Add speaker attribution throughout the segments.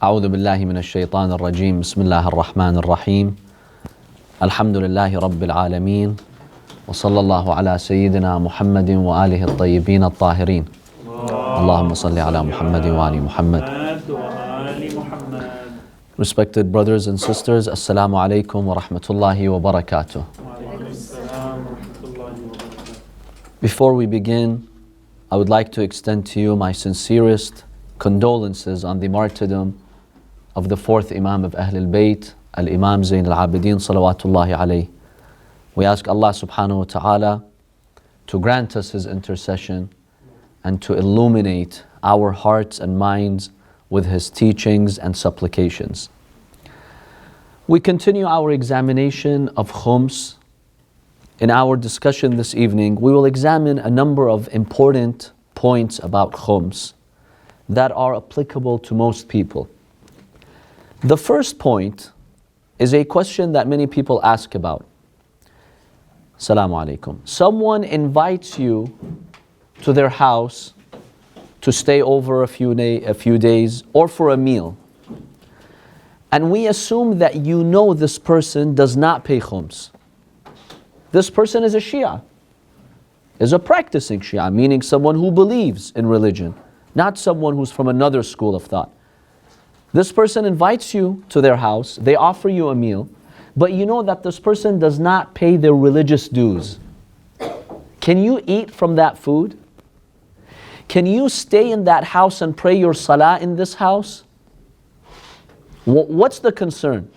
Speaker 1: أعوذ بالله من الشيطان الرجيم بسم الله الرحمن الرحيم الحمد لله رب العالمين وصلى الله على سيدنا محمد وآله الطيبين الطاهرين اللهم صل على محمد وآل محمد. Respected brothers and sisters, Assalamu alaikum wa rahmatullahi wa barakatuh. Before we begin, I would like to extend to you my sincerest condolences on the martyrdom of the fourth Imam of Ahlul Bayt, Al-Imam Zayn al-Abidin salawatullahi alayhi. We ask Allah subhanahu wa ta'ala to grant us His intercession and to illuminate our hearts and minds with His teachings and supplications. We continue our examination of Khums. In our discussion this evening, we will examine a number of important points about Khums that are applicable to most people. The first point is a question that many people ask about. Assalamu alaikum. Someone invites you to their house to stay over a few days or for a meal. And we assume that you know this person does not pay Khums. This person is a Shia, is a practicing Shia, meaning someone who believes in religion, not someone who's from another school of thought. This person invites you to their house, they offer you a meal, but you know that this person does not pay their religious dues. Can you eat from that food? Can you stay in that house and pray your salah in this house? What's the concern?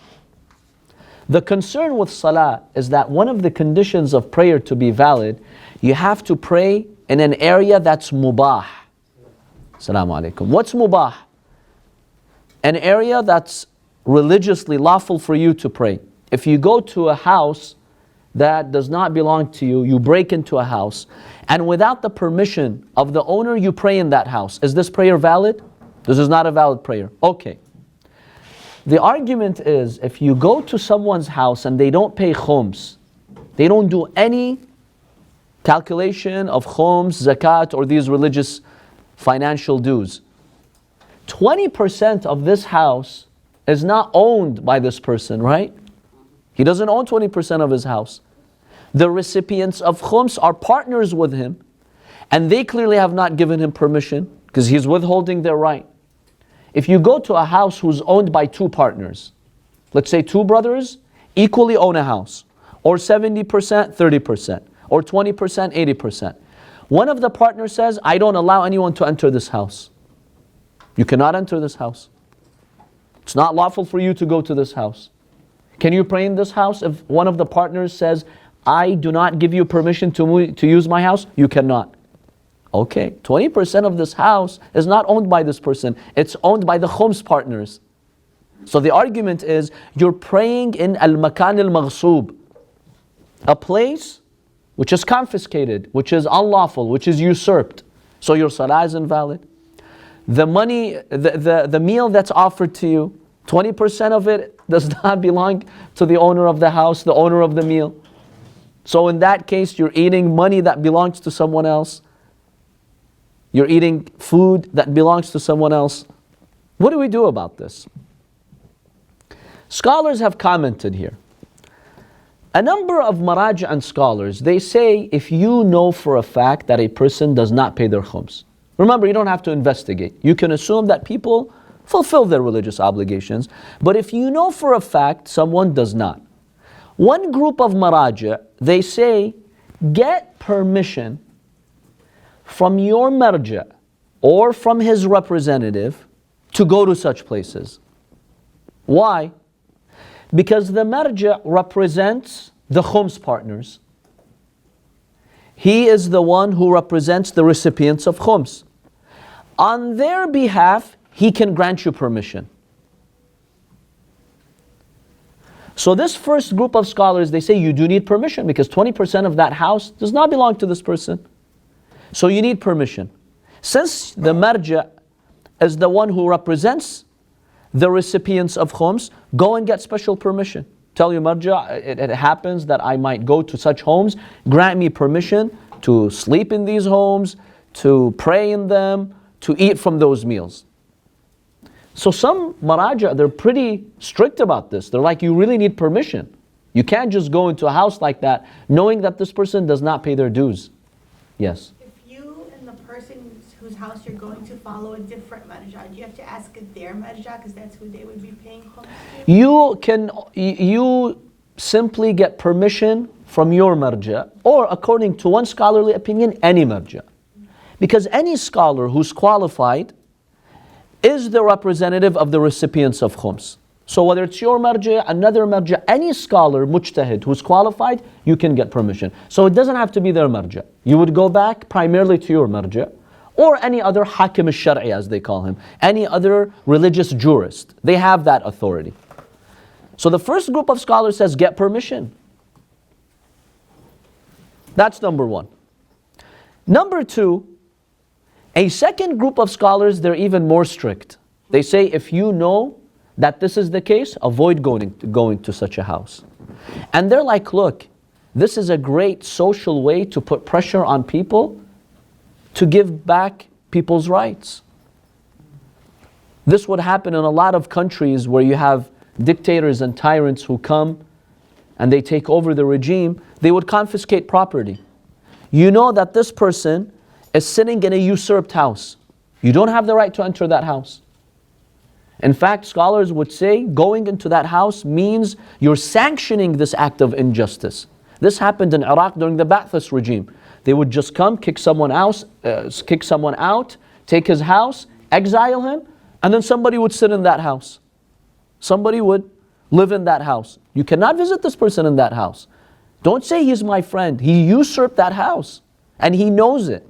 Speaker 1: The concern with salah is that one of the conditions of prayer to be valid, you have to pray in an area that's mubah. Assalamu alaikum. What's mubah? An area that's religiously lawful for you to pray. If you go to a house that does not belong to you, you break into a house, and without the permission of the owner, you pray in that house. Is this prayer valid? This is not a valid prayer. Okay. The argument is, if you go to someone's house and they don't pay Khums, they don't do any calculation of Khums, zakat, or these religious financial dues, 20% of this house is not owned by this person, right? He doesn't own 20% of his house. The recipients of Khums are partners with him, and they clearly have not given him permission because he's withholding their right. If you go to a house who's owned by two partners, let's say two brothers equally own a house, or 70%, 30%, or 20%, 80%. One of the partners says, I don't allow anyone to enter this house. You cannot enter this house. It's not lawful for you to go to this house. Can you pray in this house? If one of the partners says, I do not give you permission to use my house, you cannot. Okay, 20% of this house is not owned by this person. It's owned by the Khums partners. So the argument is, you're praying in al-makan al-maghsoob, a place which is confiscated, which is unlawful, which is usurped. So your salah is invalid. The money, the meal that's offered to you, 20% of it does not belong to the owner of the house, the owner of the meal. So in that case, you're eating money that belongs to someone else. You're eating food that belongs to someone else. What do we do about this? Scholars have commented here. A number of maraja and scholars, they say if you know for a fact that a person does not pay their khums, remember, you don't have to investigate. You can assume that people fulfill their religious obligations. But if you know for a fact someone does not, one group of maraja, they say, get permission from your marja or from his representative to go to such places. Why? Because the marja represents the Khums partners. He is the one who represents the recipients of Khums. On their behalf, he can grant you permission. So this first group of scholars, they say you do need permission because 20% of that house does not belong to this person. So you need permission. Since the marja is the one who represents the recipients of Khums, go and get special permission. Tell your marja, it happens that I might go to such homes, grant me permission to sleep in these homes, to pray in them, to eat from those meals. So some maraja, they're pretty strict about this. They're like, you really need permission. You can't just go into a house like that knowing that this person does not pay their dues. Yes?
Speaker 2: If you and the person whose house you're going to follow a different marja, do you have to ask their marja because that's who they would be paying khums to?
Speaker 1: You simply get permission from your marja, or according to one scholarly opinion, any marja. Because any scholar who's qualified is the representative of the recipients of khums. So whether it's your marja, another marja, any scholar, mujtahid, who's qualified, you can get permission. So it doesn't have to be their marja. You would go back primarily to your marja, or any other hakim al-shar'i, as they call him, any other religious jurist. They have that authority. So the first group of scholars says, get permission. That's number one. Number two, a second group of scholars, they're even more strict. They say, if you know that this is the case, avoid going to such a house. And they're like, look, this is a great social way to put pressure on people to give back people's rights. This would happen in a lot of countries where you have dictators and tyrants who come and they take over the regime. They would confiscate property. You know that this person is sitting in a usurped house. You don't have the right to enter that house. In fact, scholars would say going into that house means you're sanctioning this act of injustice. This happened in Iraq during the Ba'athist regime. They would just come, kick someone out, take his house, exile him, and then somebody would sit in that house. Somebody would live in that house. You cannot visit this person in that house. Don't say he's my friend. He usurped that house, and he knows it.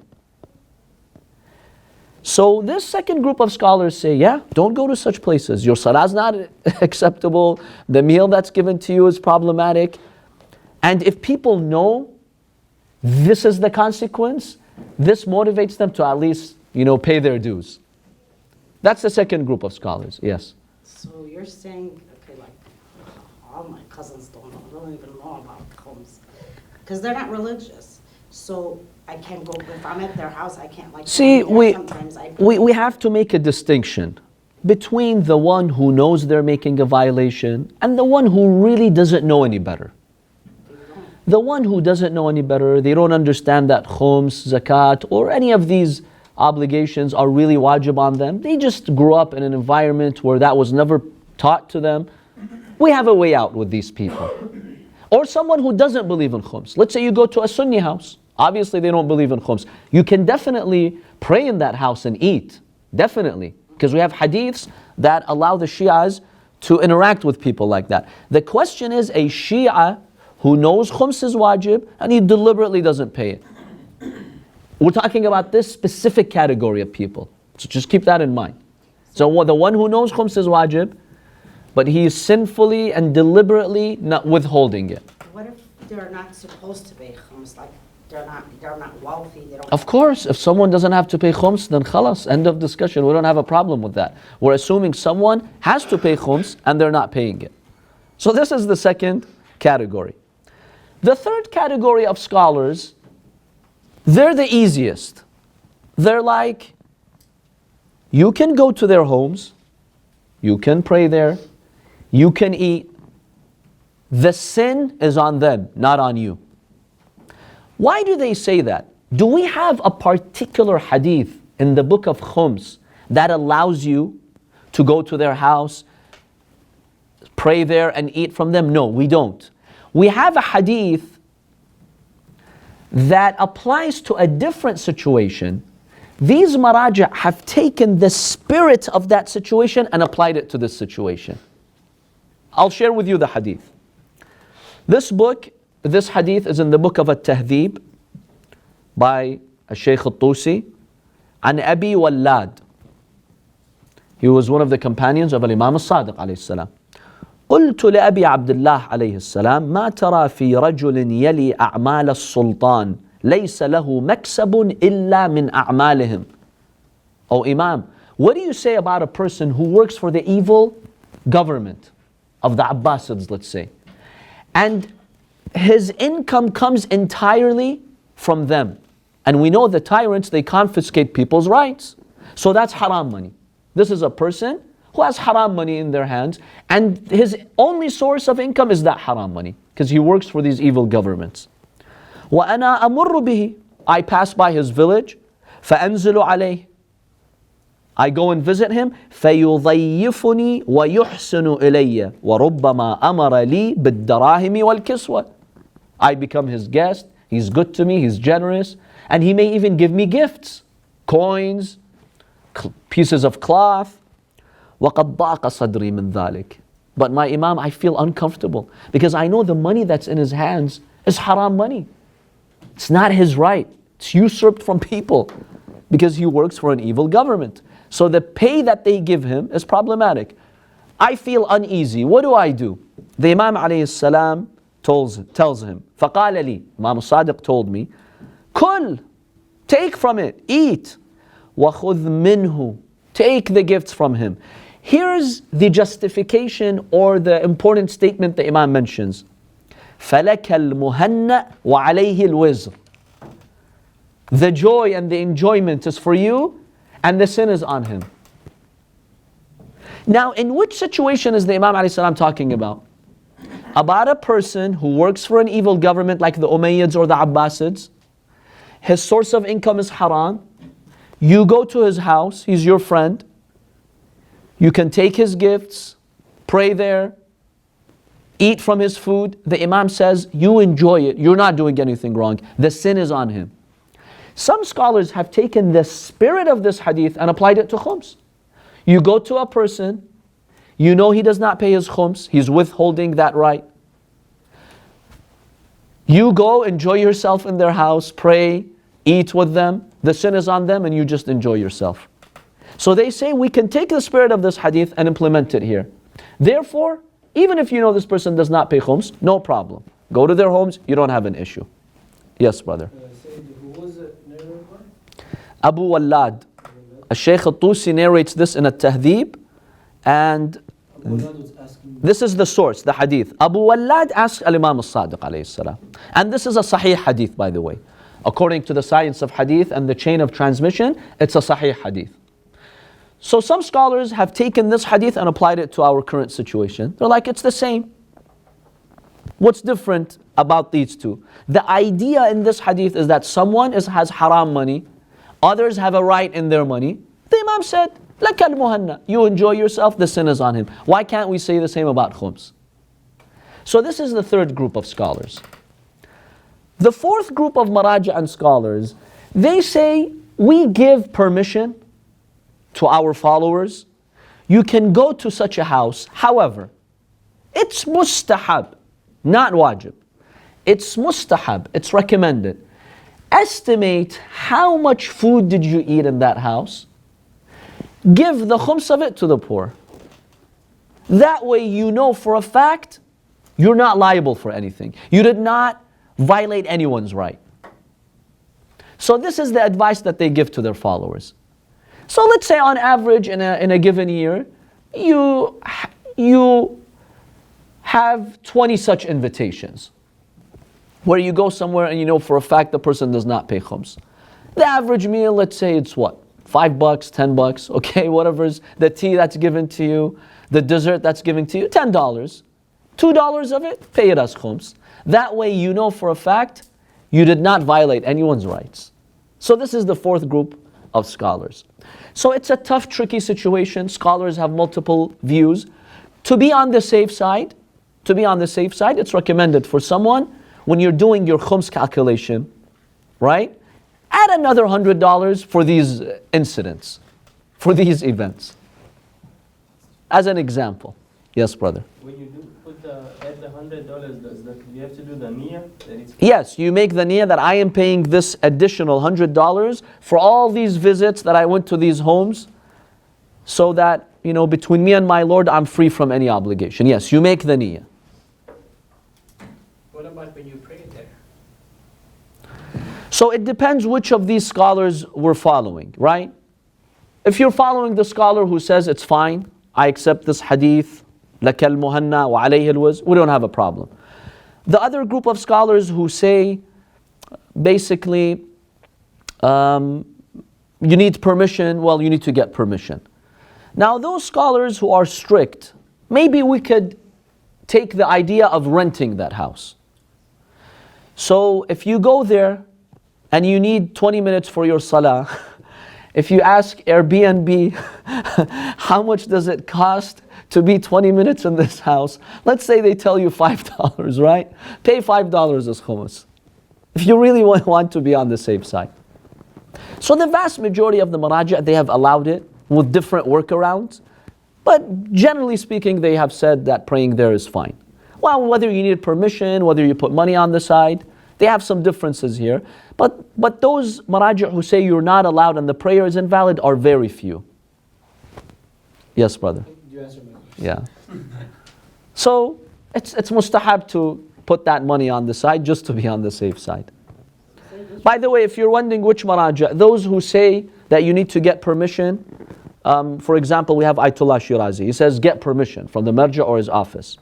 Speaker 1: So this second group of scholars say, yeah, don't go to such places. Your salah is not acceptable. The meal that's given to you is problematic. And if people know this is the consequence, this motivates them to at least, pay their dues. That's the second group of scholars, yes.
Speaker 3: So you're saying, okay, like, all my cousins don't even know about Khums, because they're not religious. So I can't go, if I'm at their house, I can't
Speaker 1: See,
Speaker 3: sometimes
Speaker 1: we have to make a distinction between the one who knows they're making a violation and the one who really doesn't know any better. The one who doesn't know any better, they don't understand that khums, zakat, or any of these obligations are really wajib on them. They just grew up in an environment where that was never taught to them. We have a way out with these people. Or someone who doesn't believe in khums. Let's say you go to a Sunni house. Obviously they don't believe in khums. You can definitely pray in that house and eat. Definitely. Because we have hadiths that allow the Shias to interact with people like that. The question is, a Shia who knows khums is wajib and he deliberately doesn't pay it. We're talking about this specific category of people. So just keep that in mind. So the one who knows khums is wajib, but he is sinfully and deliberately not withholding it.
Speaker 3: What if they're not supposed to pay khums? Like they're not wealthy. They don't.
Speaker 1: Of course, if someone doesn't have to pay khums, then khalas, end of discussion. We don't have a problem with that. We're assuming someone has to pay khums and they're not paying it. So this is the second category. The third category of scholars, they're the easiest. They're like, you can go to their homes, you can pray there, you can eat. The sin is on them, not on you. Why do they say that? Do we have a particular hadith in the book of Khums that allows you to go to their house, pray there and eat from them? No, we don't. We have a hadith that applies to a different situation. These maraja have taken the spirit of that situation and applied it to this situation. I'll share with you the hadith. This hadith is in the book of At-Tahdhib by Shaykh Al-Tusi an Abi Wallad. He was one of the companions of Imam Al-Sadiq alayhi salam. قلت لأبي عبد الله عليه السلام ما ترى في رجل يلي أعمال السلطان ليس له مكسب إلا من أعمالهم. Oh Imam, what do you say about a person who works for the evil government of the Abbasids, let's say, and his income comes entirely from them? And we know the tyrants, they confiscate people's rights. So that's haram money. This is a person who has haram money in their hands, and his only source of income is that haram money, because he works for these evil governments. وَأَنَا أَمُرُّ بِهِ, I pass by his village, فَأَنزِلُ عَلَيْهِ, I go and visit him, فَيُضَيِّفُنِي وَيُحْسِنُ إِلَيَّ وَرُبَّمَا أَمَرَ لِي بِالدَّرَاهِمِ وَالْكِسْوَةِ. I become his guest, he's good to me, he's generous, and he may even give me gifts, coins, pieces of cloth. وَقَدْ ضَاقَ صَدْرِي مِنْ ذَلِكَ. But my Imam, I feel uncomfortable because I know the money that's in his hands is haram money. It's not his right. It's usurped from people because he works for an evil government. So the pay that they give him is problematic. I feel uneasy. What do? The Imam alayhi salam tells him, فَقَالَ لِي, Imam al-Sadiq told me, كُل, take from it, eat. وَخُذْ مِنْهُ, take the gifts from him. Here's the justification or the important statement the Imam mentions. فَلَكَ الْمُهَنَّ وَعَلَيْهِ الْوِزْرِ. The joy and the enjoyment is for you, and the sin is on him. Now, in which situation is the Imam alayhi salam talking about? About a person who works for an evil government like the Umayyads or the Abbasids. His source of income is haram. You go to his house, he's your friend. You can take his gifts, pray there, eat from his food. The Imam says, you enjoy it, you're not doing anything wrong. The sin is on him. Some scholars have taken the spirit of this hadith and applied it to khums. You go to a person, you know he does not pay his khums, he's withholding that right. You go, enjoy yourself in their house, pray, eat with them. The sin is on them and you just enjoy yourself. So they say we can take the spirit of this hadith and implement it here. Therefore, even if you know this person does not pay khums, no problem. Go to their homes, you don't have an issue. Yes, brother. Abu Wallad. Shaykh al-Tusi narrates this in At-Tahdhib, and this is the source, the hadith. Abu Wallad asked Al-Imam al-Sadiq alayhi salam. And this is a sahih hadith, by the way. According to the science of hadith and the chain of transmission, it's a sahih hadith. So some scholars have taken this hadith and applied it to our current situation. They're like, it's the same. What's different about these two? The idea in this hadith is that someone has haram money, others have a right in their money. The Imam said, لَكَ الْمُهَنَّ, you enjoy yourself, the sin is on him. Why can't we say the same about khums? So this is the third group of scholars. The fourth group of maraja and scholars, they say, we give permission to our followers. You can go to such a house. However, it's mustahab, not wajib. It's mustahab, it's recommended. Estimate how much food did you eat in that house. Give the khums of it to the poor. That way you know for a fact you're not liable for anything. You did not violate anyone's right. So this is the advice that they give to their followers. So let's say on average in a given year, you have 20 such invitations where you go somewhere and you know for a fact the person does not pay khums. The average meal, let's say it's what? $5, $10, okay, whatever's the tea that's given to you, the dessert that's given to you, $10. $2 of it, pay it as khums. That way you know for a fact you did not violate anyone's rights. So this is the fourth group of scholars. So it's a tough, tricky situation. Scholars have multiple views. To be on the safe side, it's recommended for someone when you're doing your khums calculation, right? Add another $100 for these incidents, for these events. As an example. Yes, brother.
Speaker 4: When you add the $100, you have to do the niyyah?
Speaker 1: Yes, you make the niyyah that I am paying this additional $100 for all these visits that I went to these homes, so that, between me and my Lord, I'm free from any obligation. Yes, you make the niyyah.
Speaker 4: What about when you pray there?
Speaker 1: So it depends which of these scholars we're following, right? If you're following the scholar who says it's fine, I accept this hadith, لَكَ الْمُهَنَّ وَعَلَيْهِ الْوِزْرِ, we don't have a problem. The other group of scholars who say, basically, you need permission, well, you need to get permission. Now those scholars who are strict, maybe we could take the idea of renting that house. So if you go there and you need 20 minutes for your salah, if you ask Airbnb, how much does it cost to be 20 minutes in this house? Let's say they tell you $5, right? Pay $5 as khums, if you really want to be on the safe side. So the vast majority of the maraji', they have allowed it with different workarounds. But generally speaking, they have said that praying there is fine. Well, whether you need permission, whether you put money on the side, they have some differences here. But those maraji' who say you're not allowed and the prayer is invalid are very few. Yes, brother?
Speaker 4: You answered my question.
Speaker 1: Yeah. So it's mustahab to put that money on the side just to be on the safe side. By the way, if you're wondering which maraji', those who say that you need to get permission, for example, we have Ayatollah Shirazi. He says get permission from the marja' or his office.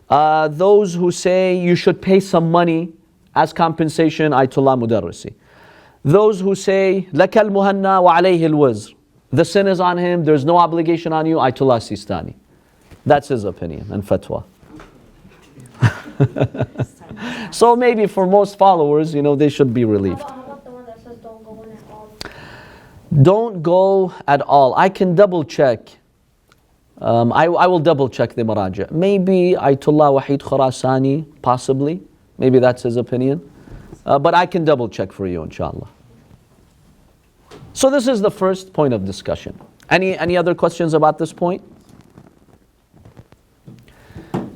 Speaker 1: Those who say you should pay some money as compensation, Ayatollah Mudarrisi. Those who say لَكَ الْمُهَنَّى وَعَلَيْهِ الْوَزْرِ, the sin is on him, there's no obligation on you, Ayatollah Sistani. That's his opinion and fatwa. So maybe for most followers, they should be relieved.
Speaker 5: How about the one that says don't go in at all?
Speaker 1: Don't go at all. I can double check. I will double check the maraji'. Maybe Ayatollah Wahid Khurasani, possibly. Maybe that's his opinion. But I can double check for you, inshallah. So this is the first point of discussion. Any other questions about this point?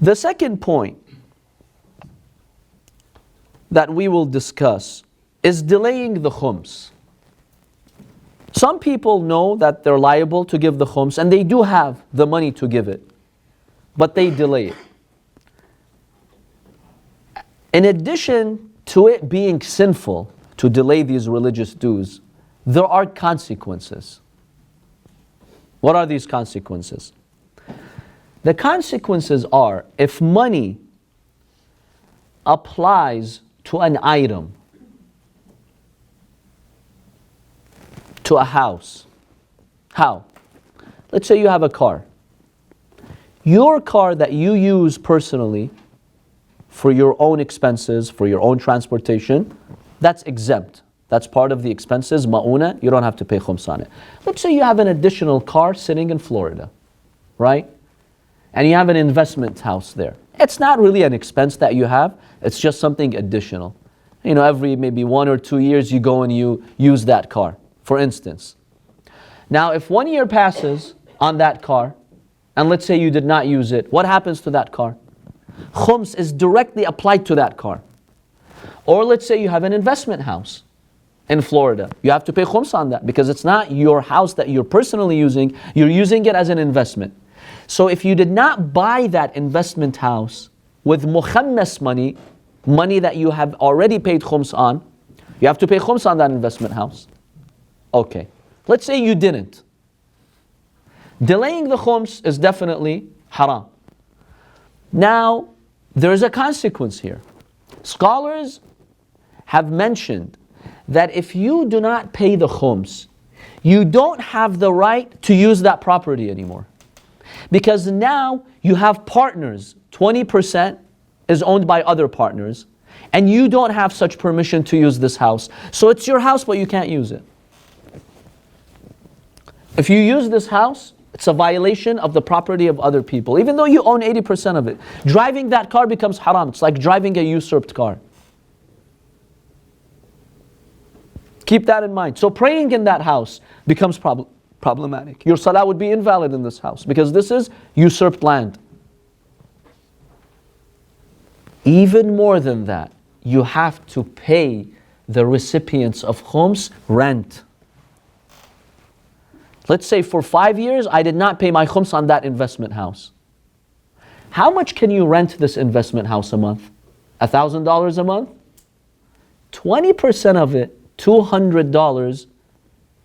Speaker 1: The second point that we will discuss is delaying the khums. Some people know that they're liable to give the khums and they do have the money to give it, but they delay it. In addition to it being sinful to delay these religious dues, there are consequences. What are these consequences? The consequences are, if money applies to an item, to a house. How? Let's say you have a car. Your car that you use personally for your own expenses, for your own transportation, that's exempt. That's part of the expenses, ma'una, you don't have to pay khums on it. Let's say you have an additional car sitting in Florida, right? And you have an investment house there. It's not really an expense that you have, it's just something additional. Every maybe 1 or 2 years you go and you use that car, for instance. Now, if 1 year passes on that car, and let's say you did not use it, what happens to that car? Khums is directly applied to that car. Or let's say you have an investment house in Florida. You have to pay khums on that because it's not your house that you're personally using, you're using it as an investment. So if you did not buy that investment house with mukhammas money that you have already paid khums on, you have to pay khums on that investment house. Okay, let's say you didn't. Delaying the khums is definitely haram. Now, there's a consequence here. Scholars have mentioned that if you do not pay the khums, you don't have the right to use that property anymore. Because now you have partners, 20% is owned by other partners, and you don't have such permission to use this house. So it's your house, but you can't use it. If you use this house, it's a violation of the property of other people, even though you own 80% of it. Driving that car becomes haram. It's like driving a usurped car. Keep that in mind. So praying in that house becomes problematic. Your salah would be invalid in this house because this is usurped land. Even more than that, you have to pay the recipients of khums rent. Let's say for 5 years, I did not pay my khums on that investment house. How much can you rent this investment house a month? $1,000 a month? 20% of it, $200,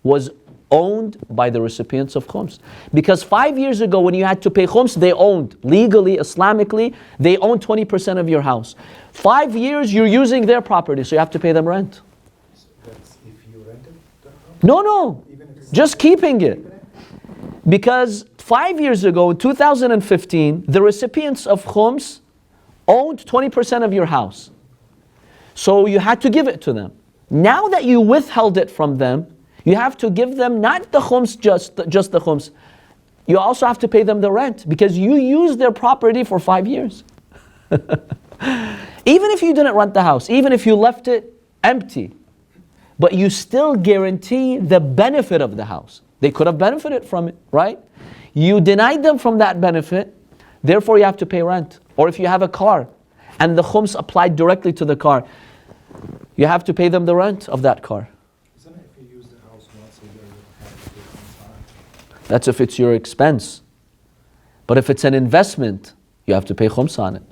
Speaker 1: was owned by the recipients of khums. Because 5 years ago when you had to pay khums, they owned, legally, Islamically, they owned 20% of your house. 5 years you're using their property, so you have to pay them rent.
Speaker 6: That's if you rented the house?
Speaker 1: No, just keeping it. Because 5 years ago, in 2015, the recipients of Khums owned 20% of your house. So you had to give it to them. Now that you withheld it from them, you have to give them not the Khums, just the Khums. You also have to pay them the rent because you used their property for 5 years. Even if you didn't rent the house, even if you left it empty, but you still guarantee the benefit of the house. They could have benefited from it, right? You denied them from that benefit, therefore you have to pay rent. Or if you have a car and the Khums applied directly to the car, you have to pay them the rent of that car.
Speaker 6: Isn't it if you use the house once a year, you have to pay Khums on it?
Speaker 1: That's if it's your expense. But if it's an investment, you have to pay Khums on it.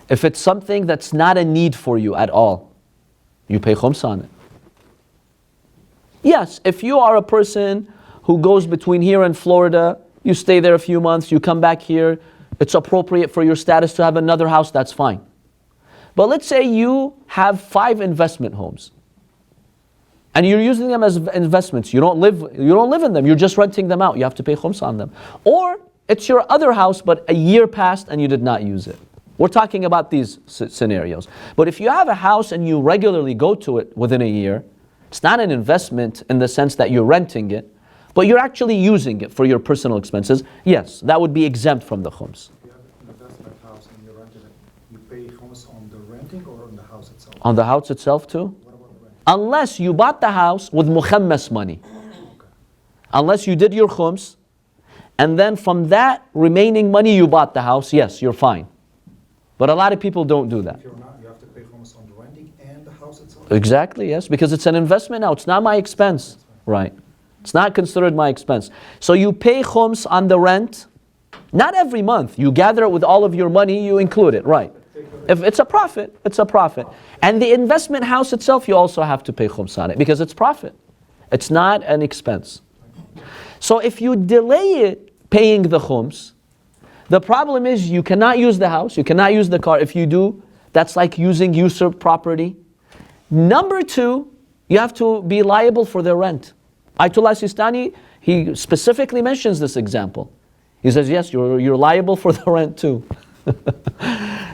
Speaker 1: If it's something that's not a need for you at all, you pay Khums on it. Yes, if you are a person who goes between here and Florida, you stay there a few months, you come back here, it's appropriate for your status to have another house, that's fine. But let's say you have 5 investment homes and you're using them as investments. You don't live in them, you're just renting them out. You have to pay Khums on them. Or it's your other house, but a year passed and you did not use it. We're talking about these scenarios. But if you have a house and you regularly go to it within a year, it's not an investment in the sense that you're renting it, but you're actually using it for your personal expenses. Yes, that would be exempt from the Khums.
Speaker 6: If you have an investment house and you rented it, you pay Khums on the renting or on the house itself?
Speaker 1: On the house itself too?
Speaker 6: What about the rent?
Speaker 1: Unless you bought the house with mukhammas money.
Speaker 6: Okay.
Speaker 1: Unless you did your Khums, and then from that remaining money you bought the house, yes, you're fine. But a lot of people don't do that.
Speaker 6: If you're not, you have to pay Khums on the renting and the house itself?
Speaker 1: Exactly, yes, because it's an investment now. It's not my expense. Right. It's not considered my expense. So you pay Khums on the rent, not every month. You gather it with all of your money, you include it, right. If it's a profit, it's a profit. And the investment house itself, you also have to pay Khums on it because it's profit. It's not an expense. So if you delay it paying the Khums, the problem is you cannot use the house, you cannot use the car. If you do, that's like using usurped property. Number 2, you have to be liable for their rent. Ayatollah Sistani, he specifically mentions this example. He says, yes, you're liable for the rent too.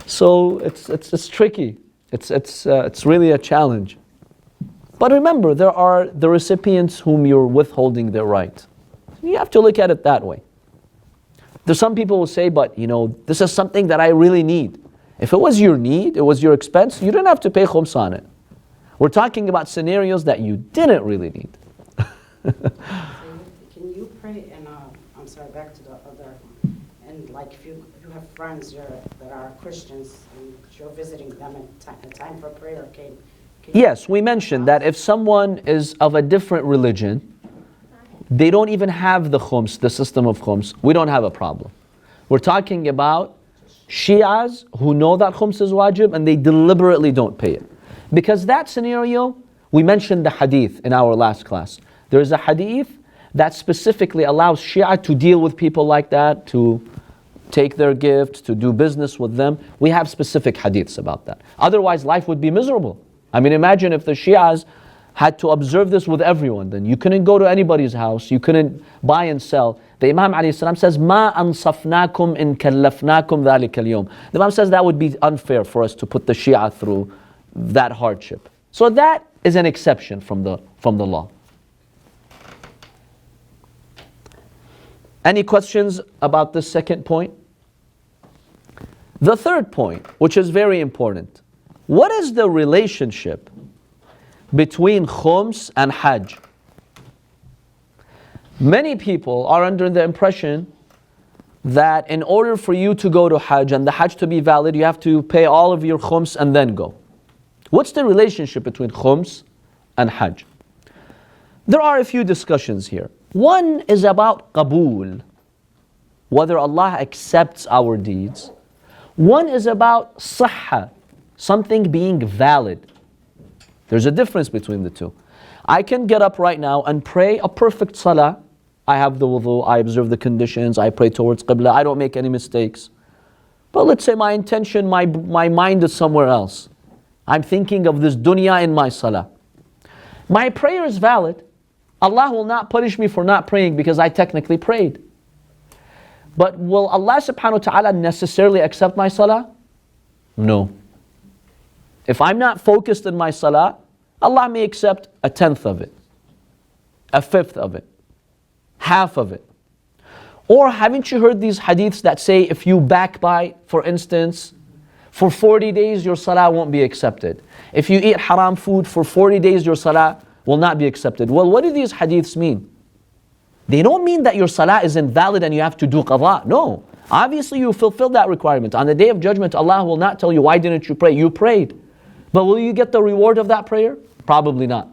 Speaker 1: So it's tricky. It's really a challenge. But remember, there are the recipients whom you're withholding their right. You have to look at it that way. There's some people who say, but this is something that I really need. If it was your need, it was your expense, you didn't have to pay Khums on it. We're talking about scenarios that you didn't really need.
Speaker 3: Can you pray and I'm sorry, back to the other, and like if you have friends that are Christians and you're visiting them at time for prayer, can
Speaker 1: Yes, we mentioned that if someone is of a different religion, they don't even have the Khums, the system of Khums, we don't have a problem. We're talking about Shias who know that Khums is wajib and they deliberately don't pay it. Because that scenario, we mentioned the hadith in our last class. There is a hadith that specifically allows Shia to deal with people like that, to take their gifts, to do business with them. We have specific hadiths about that. Otherwise, life would be miserable. I mean, imagine if the Shias had to observe this with everyone, then you couldn't go to anybody's house, you couldn't buy and sell. The Imam ﷺ says, "Ma ansafnakum in kallafnakum dhalika al-yawm." The Imam says that would be unfair for us to put the Shia through that hardship. So that is an exception from the law. Any questions about this second point? The third point, which is very important. What is the relationship between Khums and Hajj? Many people are under the impression that in order for you to go to Hajj and the Hajj to be valid, you have to pay all of your Khums and then go. What's the relationship between Khums and Hajj? There are a few discussions here. One is about Qabool, whether Allah accepts our deeds. One is about Sahha, something being valid. There's a difference between the two. I can get up right now and pray a perfect salah. I have the wudu, I observe the conditions, I pray towards Qibla, I don't make any mistakes. But let's say my intention, my mind is somewhere else. I'm thinking of this dunya in my salah. My prayer is valid, Allah will not punish me for not praying because I technically prayed. But will Allah subhanahu wa ta'ala necessarily accept my salah? No. If I'm not focused in my salah, Allah may accept a tenth of it, a fifth of it, half of it. Or haven't you heard these hadiths that say if you backbite, for instance, for 40 days your salah won't be accepted. If you eat haram food for 40 days your salah will not be accepted. Well, what do these hadiths mean? They don't mean that your salah is invalid and you have to do qadha. No. Obviously you fulfill that requirement. On the Day of Judgment, Allah will not tell you, why didn't you pray? You prayed. But will you get the reward of that prayer? Probably not.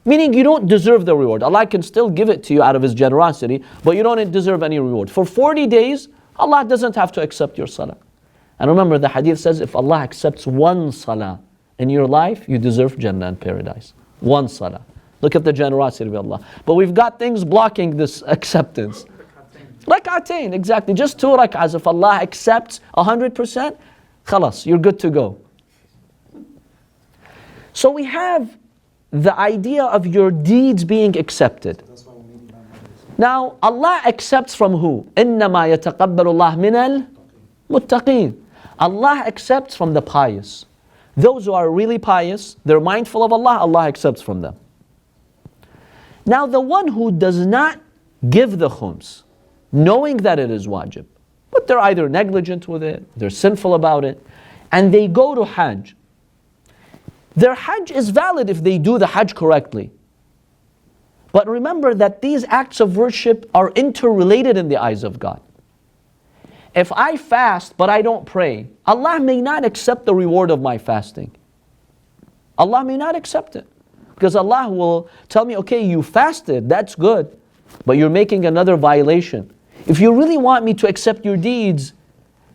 Speaker 1: Meaning you don't deserve the reward. Allah can still give it to you out of His generosity, but you don't deserve any reward. For 40 days, Allah doesn't have to accept your salah. And remember, the hadith says, if Allah accepts one salah in your life, you deserve Jannah and paradise. One salah. Look at the generosity of Allah. But we've got things blocking this acceptance. Rak'atain, exactly. Just 2 rak'ahs. If Allah accepts 100%, khalas, you're good to go. So we have the idea of your deeds being accepted. Now, Allah accepts from who? إِنَّمَا يَتَقَبَّلُ اللَّهُ مِنَ الْمُتَّقِينَ. Allah accepts from the pious. Those who are really pious, they're mindful of Allah, Allah accepts from them. Now the one who does not give the khums, knowing that it is wajib, but they're either negligent with it, they're sinful about it, and they go to Hajj. Their Hajj is valid if they do the Hajj correctly. But remember that these acts of worship are interrelated in the eyes of God. If I fast but I don't pray, Allah may not accept the reward of my fasting. Allah may not accept it. Because Allah will tell me, okay, you fasted, that's good, but you're making another violation. If you really want me to accept your deeds,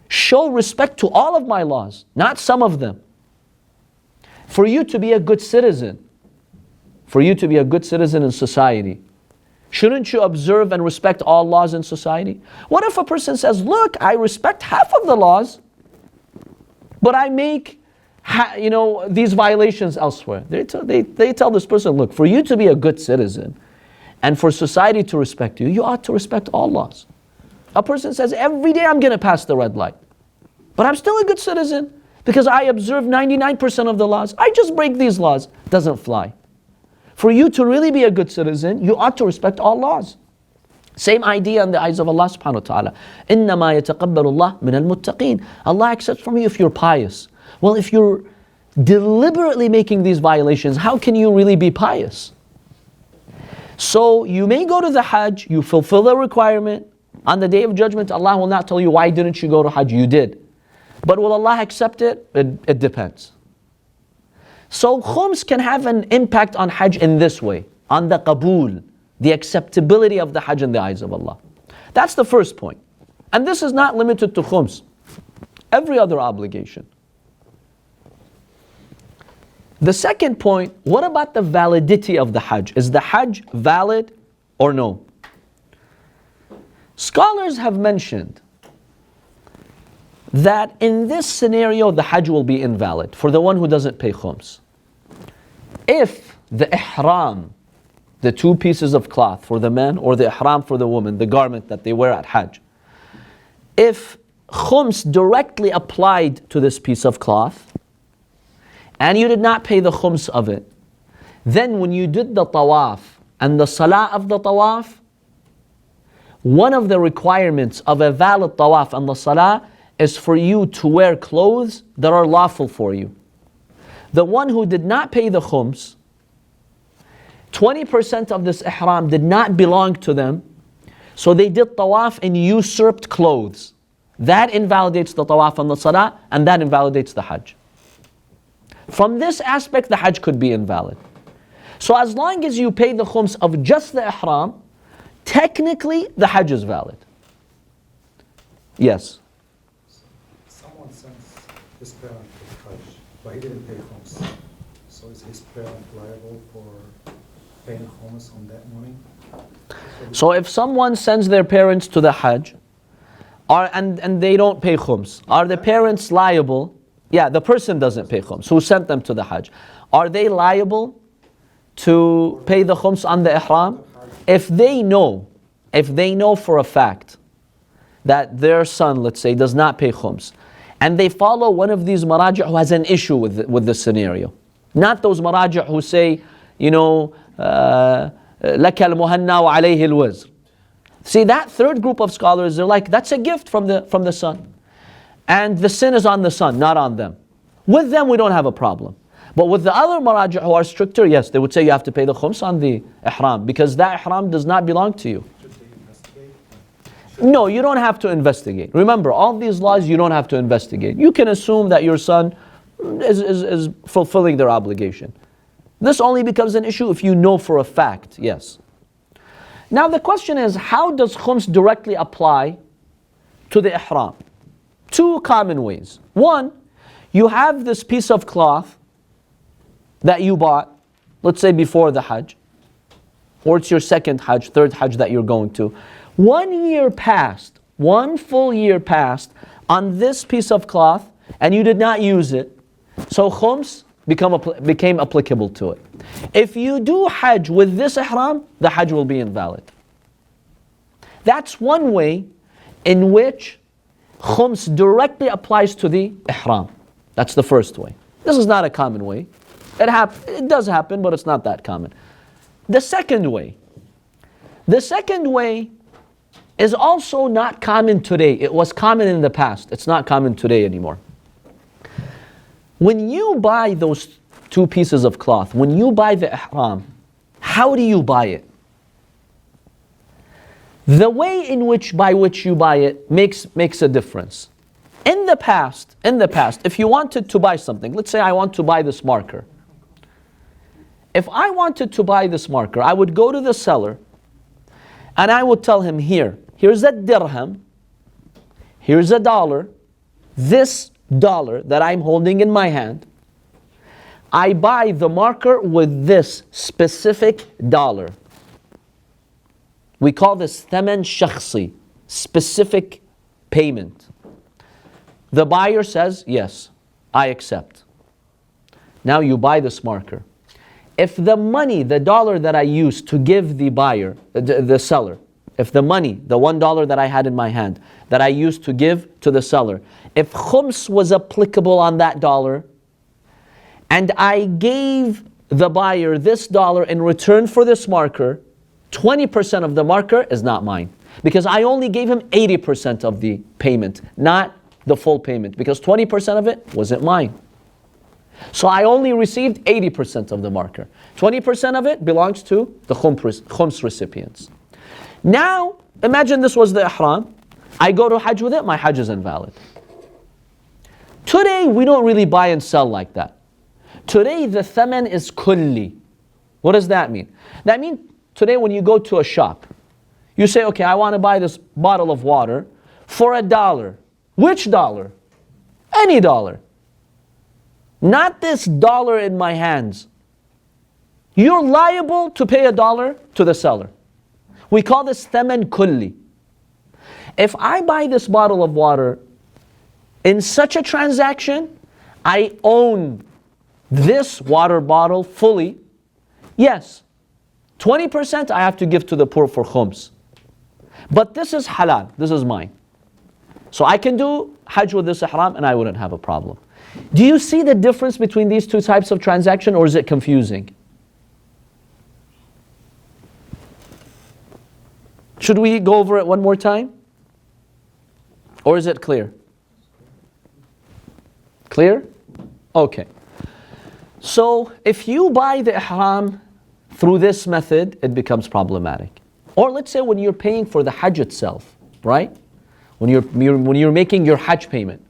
Speaker 1: show respect to all of my laws, not some of them. For you to be a good citizen, in society, shouldn't you observe and respect all laws in society? What if a person says, look, I respect half of the laws, but I make these violations elsewhere? They tell this person, look, for you to be a good citizen and for society to respect you, you ought to respect all laws. A person says, every day I'm going to pass the red light, but I'm still a good citizen because I observe 99% of the laws. I just break these laws. Doesn't fly. For you to really be a good citizen, you ought to respect all laws. Same idea in the eyes of Allah subhanahu wa ta'ala. إِنَّمَا يَتَقَبَّلُ اللَّهُ مِنَ الْمُتَّقِينَ. Allah accepts from you if you're pious. Well, if you're deliberately making these violations, how can you really be pious? So you may go to the Hajj, you fulfill the requirement. On the Day of Judgment, Allah will not tell you, why didn't you go to Hajj? You did. But will Allah accept it? It depends. So khums can have an impact on Hajj in this way, on the qabool, the acceptability of the Hajj in the eyes of Allah. That's the first point. And this is not limited to khums. Every other obligation. The second point, what about the validity of the Hajj? Is the Hajj valid or no? Scholars have mentioned that in this scenario the Hajj will be invalid for the one who doesn't pay khums. If the ihram, the 2 pieces of cloth for the man, or the ihram for the woman, the garment that they wear at Hajj, if khums directly applied to this piece of cloth and you did not pay the khums of it, then when you did the tawaf and the salah of the tawaf, one of the requirements of a valid tawaf and the salah is for you to wear clothes that are lawful for you. The one who did not pay the khums, 20% of this ihram did not belong to them, so they did tawaf in usurped clothes. That invalidates the tawaf and the salah, and that invalidates the Hajj. From this aspect, the Hajj could be invalid. So as long as you pay the khums of just the ihram, technically the Hajj is valid. Yes?
Speaker 6: Someone sends his parent to Hajj, but he didn't pay khums. So is his parent liable for paying khums on that money?
Speaker 1: So if someone sends their parents to the Hajj, and they don't pay khums, are the parents liable? Yeah, the person doesn't pay khums, who sent them to the Hajj. Are they liable to pay the khums on the ihram? If they know for a fact that their son, let's say, does not pay khums, and they follow one of these maraji' who has an issue with this scenario, not those maraji' who say, you know, لَكَ الْمُهَنَّى وَعَلَيْهِ الْوِزْرِ. See, that third group of scholars, they're like, that's a gift from the son. And the sin is on the son, not on them. With them, we don't have a problem. But with the other maraji' who are stricter, yes, they would say you have to pay the khums on the ihram, because that ihram does not belong to you.
Speaker 6: Should they investigate?
Speaker 1: No, you don't have to investigate. Remember, all these laws, you don't have to investigate. You can assume that your son is fulfilling their obligation. This only becomes an issue if you know for a fact, yes. Now the question is, how does khums directly apply to the ihram? Two common ways. One, you have this piece of cloth that you bought, let's say before the Hajj, or it's your second Hajj, third Hajj that you're going to. 1 year passed, 1 full year passed on this piece of cloth, and you did not use it. So khums became applicable to it. If you do Hajj with this ihram, the Hajj will be invalid. That's one way in which khums directly applies to the ihram. That's the first way. This is not a common way. It does happen, but it's not that common. The second way is also not common today. It was common in the past. It's not common today anymore. When you buy those two pieces of cloth, when you buy the ihram, how do you buy it? The way by which you buy it makes a difference. In the past, if you wanted to buy something, let's say I want to buy this marker. If I wanted to buy this marker, I would go to the seller and I would tell him, here's a dirham, here's a dollar, this dollar that I'm holding in my hand, I buy the marker with this specific dollar. We call this thaman shakhsi, specific payment. The buyer says, yes, I accept. Now you buy this marker. If the money, the dollar that I used to give the buyer, the seller, if the money, the $1 that I had in my hand, that I used to give to the seller, if khums was applicable on that dollar, and I gave the buyer this dollar in return for this marker, 20% of the marker is not mine. Because I only gave him 80% of the payment, not the full payment, because 20% of it wasn't mine. So I only received 80% of the marker. 20% of it belongs to the khums recipients. Now, imagine this was the ihram. I go to Hajj with it, my Hajj is invalid. Today, we don't really buy and sell like that. Today, the thaman is kulli. What does that mean? That means today when you go to a shop, you say, okay, I want to buy this bottle of water for $1. Which dollar? Any dollar. Not this dollar in my hands. You're liable to pay $1 to the seller. We call this thaman kulli. If I buy this bottle of water in such a transaction, I own this water bottle fully. Yes, 20% I have to give to the poor for khums. But this is halal, this is mine. So I can do Hajj with this ihram and I wouldn't have a problem. Do you see the difference between these two types of transaction, or is it confusing? Should we go over it one more time? Or is it clear? Clear? Okay. So if you buy the ihram through this method, it becomes problematic. Or let's say when you're paying for the Hajj itself, right? When you're making your Hajj payment.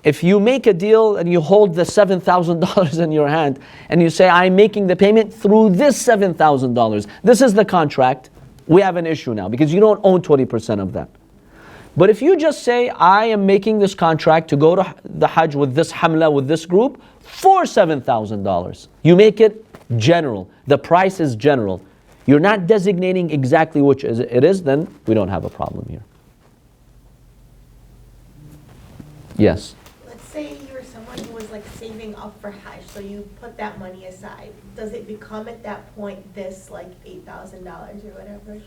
Speaker 1: If you make a deal and you hold the $7,000 in your hand and you say, I'm making the payment through this $7,000. This is the contract. We have an issue now because you don't own 20% of that. But if you just say, I am making this contract to go to the Hajj with this hamla, with this group, for $7,000. You make it general. The price is general. You're not designating exactly which it is, then we don't have a problem here. Yes?
Speaker 2: Let's say you're someone someone who was like saving up for Hajj, so you put that money aside, does it become at that point this like $8,000 or whatever?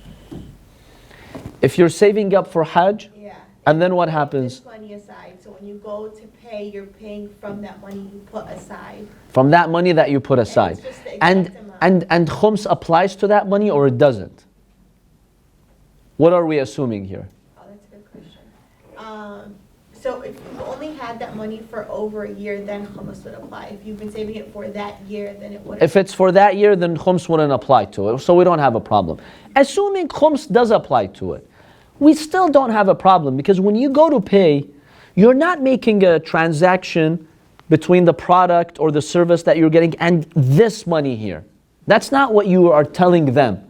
Speaker 1: If you're saving up for Hajj,
Speaker 2: Yeah.
Speaker 1: and then what
Speaker 2: You put
Speaker 1: happens?
Speaker 2: this money aside, so when you go to pay, you're paying from that money you put aside.
Speaker 1: From that money that you put
Speaker 2: And
Speaker 1: aside.
Speaker 2: it's just the exact
Speaker 1: And Khums applies to that money or it doesn't? What are we assuming here?
Speaker 2: Oh, that's a good question. So if you've only had that money for over a year, then Khums would apply. If you've been saving it for that year, then it wouldn't.
Speaker 1: If it's for that year, then Khums wouldn't apply to it, so we don't have a problem. Assuming Khums does apply to it, we still don't have a problem, because when you go to pay, you're not making a transaction between the product or the service that you're getting and this money here. That's not what you are telling them.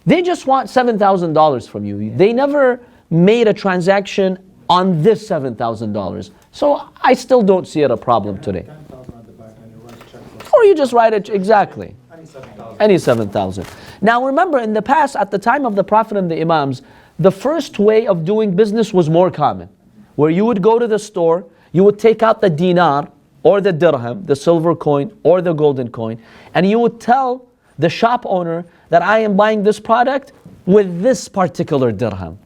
Speaker 1: They just want $7,000 from you. They never made a transaction on this $7,000. So I still don't see it a problem today.
Speaker 6: 10,000 at the back and you write a check for
Speaker 1: Or you just write it, exactly.
Speaker 6: any 7,000.
Speaker 1: Any 7,000. Now remember, in the past, at the time of the Prophet and the Imams, the first way of doing business was more common. Where you would go to the store, you would take out the dinar or the dirham, the silver coin or the golden coin, and you would tell the shop owner that I am buying this product with this particular dirham.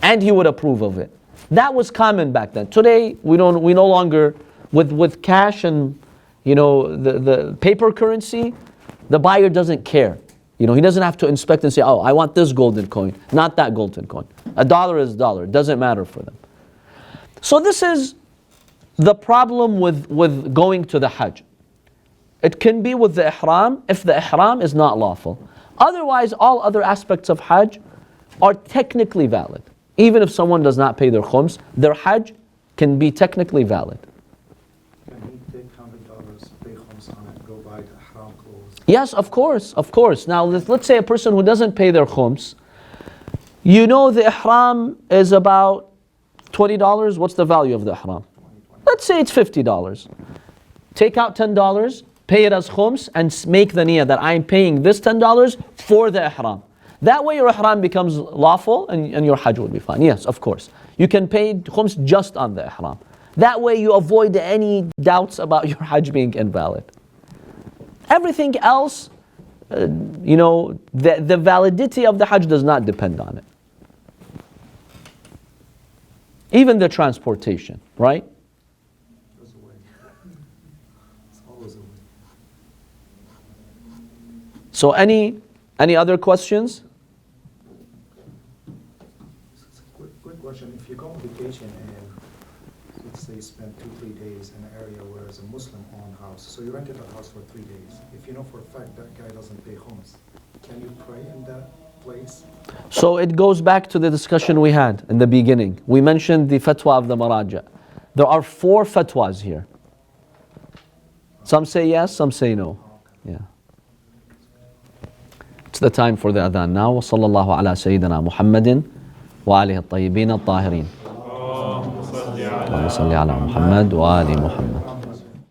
Speaker 1: And he would approve of it. That was common back then. Today, we no longer, with cash and the paper currency, the buyer doesn't care. He doesn't have to inspect and say, oh, I want this golden coin, not that golden coin. A dollar is a dollar, it doesn't matter for them. So this is the problem with going to the Hajj. It can be with the ihram if the ihram is not lawful. Otherwise, all other aspects of Hajj are technically valid. Even if someone does not pay their khums, their Hajj can be technically valid.
Speaker 6: Can he take $100, pay khums on it, go buy the haram clothes?
Speaker 1: Yes, of course. Now, let's say a person who doesn't pay their khums, the ihram is about $20. What's the value of the ihram? Let's say it's $50. Take out $10, pay it as khums, and make the niyyah that I'm paying this $10 for the ihram. That way your ihram becomes lawful and your hajj will be fine. Yes, of course. You can pay khums just on the ihram. That way you avoid any doubts about your hajj being invalid. Everything else, the validity of the hajj does not depend on it. Even the transportation, right?
Speaker 6: There's a way. It's always a way.
Speaker 1: So any other questions?
Speaker 6: It's a quick question. If you go on vacation and let's say you spend 2-3 days in an area where it's a Muslim-owned house, so you rented a house for 3 days. If you know for a fact that guy doesn't pay khums, can you pray in that place?
Speaker 1: So it goes back to the discussion we had in the beginning. We mentioned the fatwa of the Maraja. There are 4 fatwas here. Some say yes, some say no. Yeah. It's the time for the adhan now. وصلى الله على سيدنا محمد وآله الطيبين الطاهرين. اللهم صل على محمد وآل محمد.